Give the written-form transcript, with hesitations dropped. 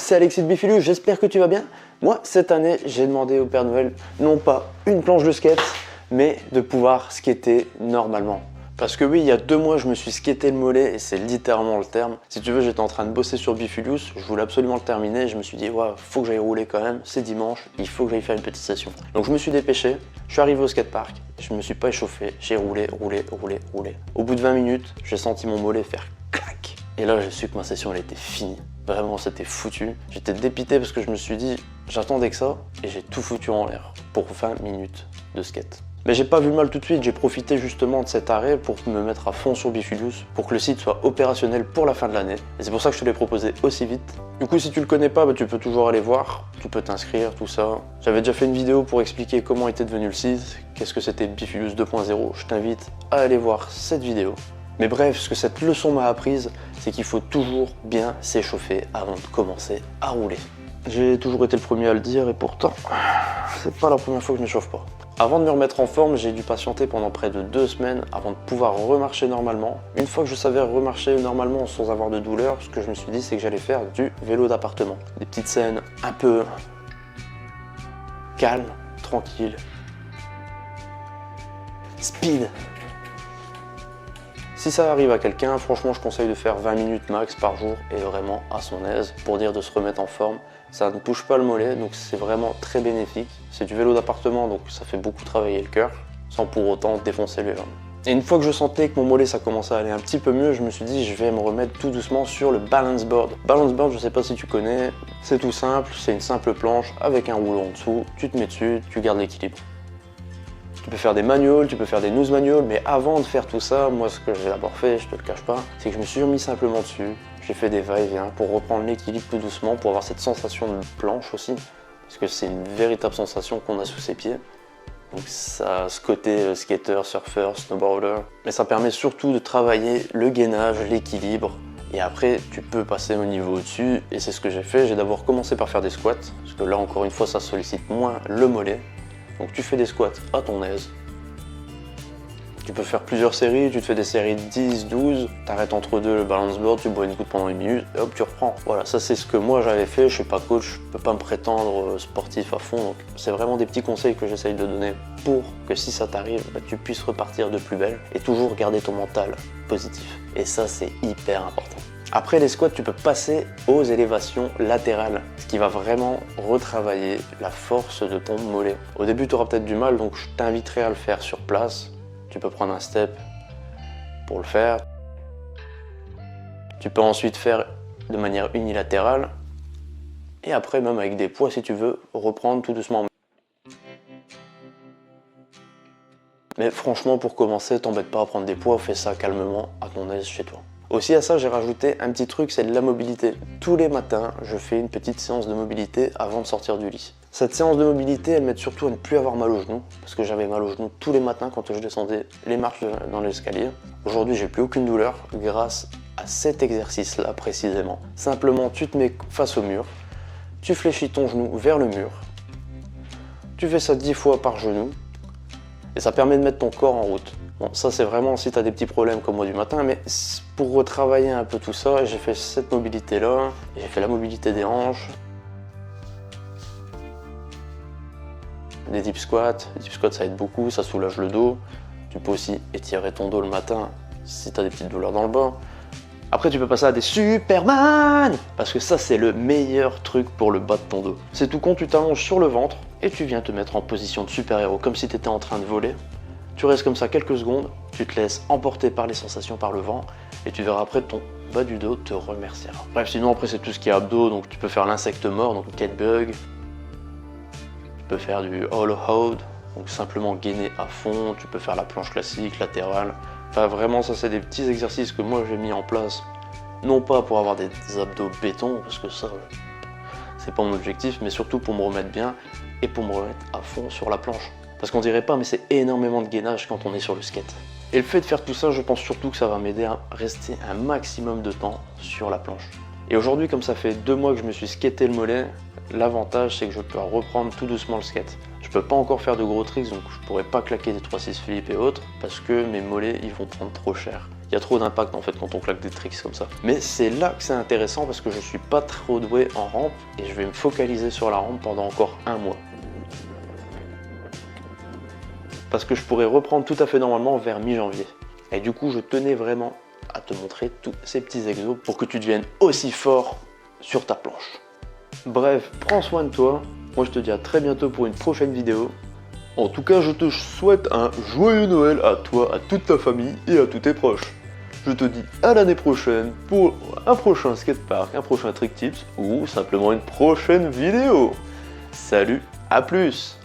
c'est Alexis de Bifilus, j'espère que tu vas bien. Moi, cette année, j'ai demandé au Père Noël, non pas une planche de skate, mais de pouvoir skater normalement. Parce que oui, il y a 2 mois, je me suis skaté le mollet et c'est littéralement le terme. Si tu veux, j'étais en train de bosser sur Bifilius, je voulais absolument le terminer et je me suis dit, ouais, faut que j'aille rouler quand même, c'est dimanche, il faut que j'aille faire une petite session. Donc je me suis dépêché, je suis arrivé au skatepark, je me suis pas échauffé, j'ai roulé. Au bout de 20 minutes, j'ai senti mon mollet faire clac. Et là, j'ai su que ma session, elle était finie. Vraiment, c'était foutu. J'étais dépité parce que je me suis dit, j'attendais que ça et j'ai tout foutu en l'air pour 20 minutes de skate. Mais j'ai pas vu le mal tout de suite, j'ai profité justement de cet arrêt pour me mettre à fond sur Bifilius, pour que le site soit opérationnel pour la fin de l'année. Et c'est pour ça que je te l'ai proposé aussi vite. Du coup, si tu le connais pas, tu peux toujours aller voir, tu peux t'inscrire, tout ça. J'avais déjà fait une vidéo pour expliquer comment était devenu le site, qu'est-ce que c'était Bifilius 2.0. Je t'invite à aller voir cette vidéo. Mais bref, ce que cette leçon m'a apprise, c'est qu'il faut toujours bien s'échauffer avant de commencer à rouler. J'ai toujours été le premier à le dire et pourtant, c'est pas la première fois que je m'échauffe pas. Avant de me remettre en forme, j'ai dû patienter pendant près de 2 semaines avant de pouvoir remarcher normalement. Une fois que je savais remarcher normalement sans avoir de douleur, ce que je me suis dit, c'est que j'allais faire du vélo d'appartement. Des petites scènes un peu calmes, tranquilles. Speed. Si ça arrive à quelqu'un, franchement, je conseille de faire 20 minutes max par jour et vraiment à son aise pour dire de se remettre en forme. Ça ne touche pas le mollet, donc c'est vraiment très bénéfique. C'est du vélo d'appartement, donc ça fait beaucoup travailler le cœur, sans pour autant défoncer les jambes. Et une fois que je sentais que mon mollet ça commençait à aller un petit peu mieux, je me suis dit je vais me remettre tout doucement sur le balance board. Balance board, je sais pas si tu connais, c'est tout simple, c'est une simple planche avec un rouleau en dessous, tu te mets dessus, tu gardes l'équilibre. Tu peux faire des manuals, tu peux faire des nose manuals, mais avant de faire tout ça, moi ce que j'ai d'abord fait, je te le cache pas, c'est que je me suis remis simplement dessus. J'ai fait des va-et-vient pour reprendre l'équilibre tout doucement, pour avoir cette sensation de planche aussi, parce que c'est une véritable sensation qu'on a sous ses pieds. Donc ça a ce côté skater, surfeur, snowboarder, mais ça permet surtout de travailler le gainage, l'équilibre, et après tu peux passer au niveau au-dessus, et c'est ce que j'ai fait. J'ai d'abord commencé par faire des squats, parce que là encore une fois ça sollicite moins le mollet. Donc tu fais des squats à ton aise. Tu peux faire plusieurs séries, tu te fais des séries de 10, 12, t'arrêtes entre deux le balance board, tu bois une goutte pendant 1 minute et hop tu reprends. Voilà, ça c'est ce que moi j'avais fait, je suis pas coach, je peux pas me prétendre sportif à fond, donc c'est vraiment des petits conseils que j'essaye de donner pour que si ça t'arrive, tu puisses repartir de plus belle et toujours garder ton mental positif. Et ça c'est hyper important. Après les squats, tu peux passer aux élévations latérales, ce qui va vraiment retravailler la force de ton mollet. Au début, tu auras peut-être du mal, donc je t'inviterai à le faire sur place. Tu peux prendre un step pour le faire. Tu peux ensuite faire de manière unilatérale. Et après, même avec des poids, si tu veux, reprendre tout doucement. Mais franchement, pour commencer, t'embête pas à prendre des poids, fais ça calmement, à ton aise chez toi. Aussi à ça, j'ai rajouté un petit truc, c'est de la mobilité. Tous les matins, je fais une petite séance de mobilité avant de sortir du lit. Cette séance de mobilité, elle m'aide surtout à ne plus avoir mal aux genoux, parce que j'avais mal aux genoux tous les matins quand je descendais les marches dans l'escalier. Aujourd'hui, j'ai plus aucune douleur grâce à cet exercice-là précisément. Simplement, tu te mets face au mur, tu fléchis ton genou vers le mur, tu fais ça 10 fois par genou, et ça permet de mettre ton corps en route. Bon, ça c'est vraiment si tu as des petits problèmes comme moi du matin, mais pour retravailler un peu tout ça, j'ai fait cette mobilité-là, j'ai fait la mobilité des hanches, des deep squats. Les deep squats ça aide beaucoup, ça soulage le dos. Tu peux aussi étirer ton dos le matin si tu as des petites douleurs dans le bas. Après tu peux passer à des Superman, parce que ça c'est le meilleur truc pour le bas de ton dos. C'est tout con, tu t'allonges sur le ventre et tu viens te mettre en position de super-héros, comme si tu étais en train de voler. Tu restes comme ça quelques secondes, tu te laisses emporter par les sensations, par le vent, et tu verras après ton bas du dos te remerciera. Bref, sinon après c'est tout ce qui est abdos, donc tu peux faire l'insecte mort, donc cat bug. Tu peux faire du hollow hold, donc simplement gainer à fond. Tu peux faire la planche classique, latérale. Enfin vraiment ça c'est des petits exercices que moi j'ai mis en place, non pas pour avoir des abdos béton, parce que ça c'est pas mon objectif, mais surtout pour me remettre bien et pour me remettre à fond sur la planche. Parce qu'on dirait pas, mais c'est énormément de gainage quand on est sur le skate. Et le fait de faire tout ça, je pense surtout que ça va m'aider à rester un maximum de temps sur la planche. Et aujourd'hui, comme ça fait 2 mois que je me suis skaté le mollet, l'avantage c'est que je peux reprendre tout doucement le skate. Je peux pas encore faire de gros tricks, donc je pourrais pas claquer des 3-6 flips et autres, parce que mes mollets, ils vont prendre trop cher. Il y a trop d'impact en fait quand on claque des tricks comme ça. Mais c'est là que c'est intéressant parce que je suis pas trop doué en rampe et je vais me focaliser sur la rampe pendant encore un mois. Parce que je pourrais reprendre tout à fait normalement vers mi-janvier. Et du coup, je tenais vraiment à te montrer tous ces petits exos pour que tu deviennes aussi fort sur ta planche. Bref, prends soin de toi. Moi, je te dis à très bientôt pour une prochaine vidéo. En tout cas, je te souhaite un joyeux Noël à toi, à toute ta famille et à tous tes proches. Je te dis à l'année prochaine pour un prochain skatepark, un prochain trick tips ou simplement une prochaine vidéo. Salut, à plus!